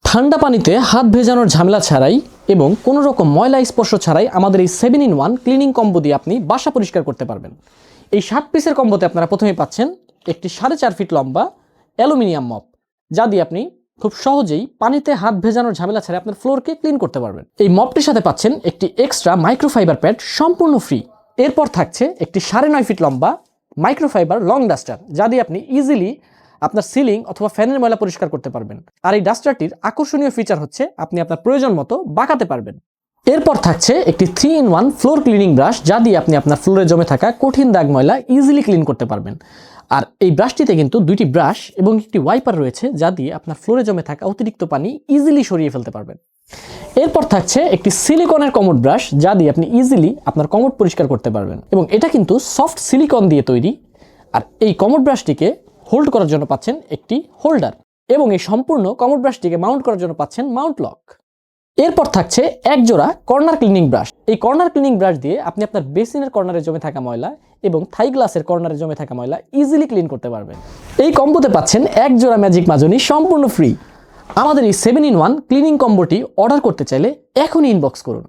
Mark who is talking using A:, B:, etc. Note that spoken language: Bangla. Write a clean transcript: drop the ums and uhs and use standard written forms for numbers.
A: ঠান্ডা পানিতে হাত ভেজানোর ঝামেলা ছাড়াই এবং কোনো রকম ময়লা স্পর্শ ছাড়াই আমাদের এই 7-in-1 ক্লিনিং কম্বো দিয়ে আপনি বাসা পরিষ্কার করতে পারবেন। এই 7 পিসের কম্বোতে আপনারা প্রথমেই পাচ্ছেন একটি 4.5 ফিট লম্বা অ্যালুমিনিয়াম মপ, যা দিয়ে আপনি খুব সহজেই পানিতে হাত ভেজানোর ঝামেলা ছাড়াই আপনার ফ্লোরকে ক্লিন করতে পারবেন। এই মপটির সাথে পাচ্ছেন একটি এক্সট্রা মাইক্রোফাইবার প্যাড সম্পূর্ণ ফ্রি। এরপর থাকছে একটি 9.5 ফিট লম্বা মাইক্রোফাইবার লং ডাস্টার, যা দিয়ে আপনি ইজিলি আপনার সিলিং অথবা ফ্যানের ময়লা পরিষ্কার করতে পারবেন। আর এই ডাস্টারটির আকর্ষণীয় ফিচার হচ্ছে আপনি আপনার প্রয়োজন মতো বাঁকাতে পারবেন। এরপর থাকছে একটি 3-in-1 ফ্লোর ক্লিনিং ব্রাশ, যা দিয়ে আপনি আপনার ফ্লোরে জমে থাকা কঠিন দাগ ময়লা ইজিলি ক্লিন করতে পারবেন। আর এই ব্রাশটিতে কিন্তু দুইটি ব্রাশ এবং একটি ওয়াইপার রয়েছে, যা দিয়ে আপনার ফ্লোরে জমে থাকা অতিরিক্ত পানি ইজিলি সরিয়ে ফেলতে পারবেন। এরপর থাকছে একটি সিলিকনের কমোড ব্রাশ, যা দিয়ে আপনি ইজিলি আপনার কমোড পরিষ্কার করতে পারবেন এবং এটা কিন্তু সফট সিলিকন দিয়ে তৈরি। আর এই কমোড ব্রাশটিকে হোল্ড করার জন্য পাচ্ছেন একটি হোল্ডার এবং এই সম্পূর্ণ কমোড ব্রাশটিকে মাউন্ট করার জন্য পাচ্ছেন মাউন্ট লক। এরপর থাকছে এক জোড়া কর্নার ক্লিনিং ব্রাশ। এই কর্নার ক্লিনিং ব্রাশ দিয়ে আপনি আপনার বেসিনের কর্নারে জমে থাকা ময়লা এবং থাই গ্লাসের কর্নারে জমে থাকা ময়লা ইজিলি ক্লিন করতে পারবেন। এই কম্বোতে পাচ্ছেন এক জোড়া ম্যাজিক মাজনি সম্পূর্ণ ফ্রি। আমাদের এই 7-in-1 ক্লিনিং কম্বোটি অর্ডার করতে চাইলে এখনই ইনবক্স করুন।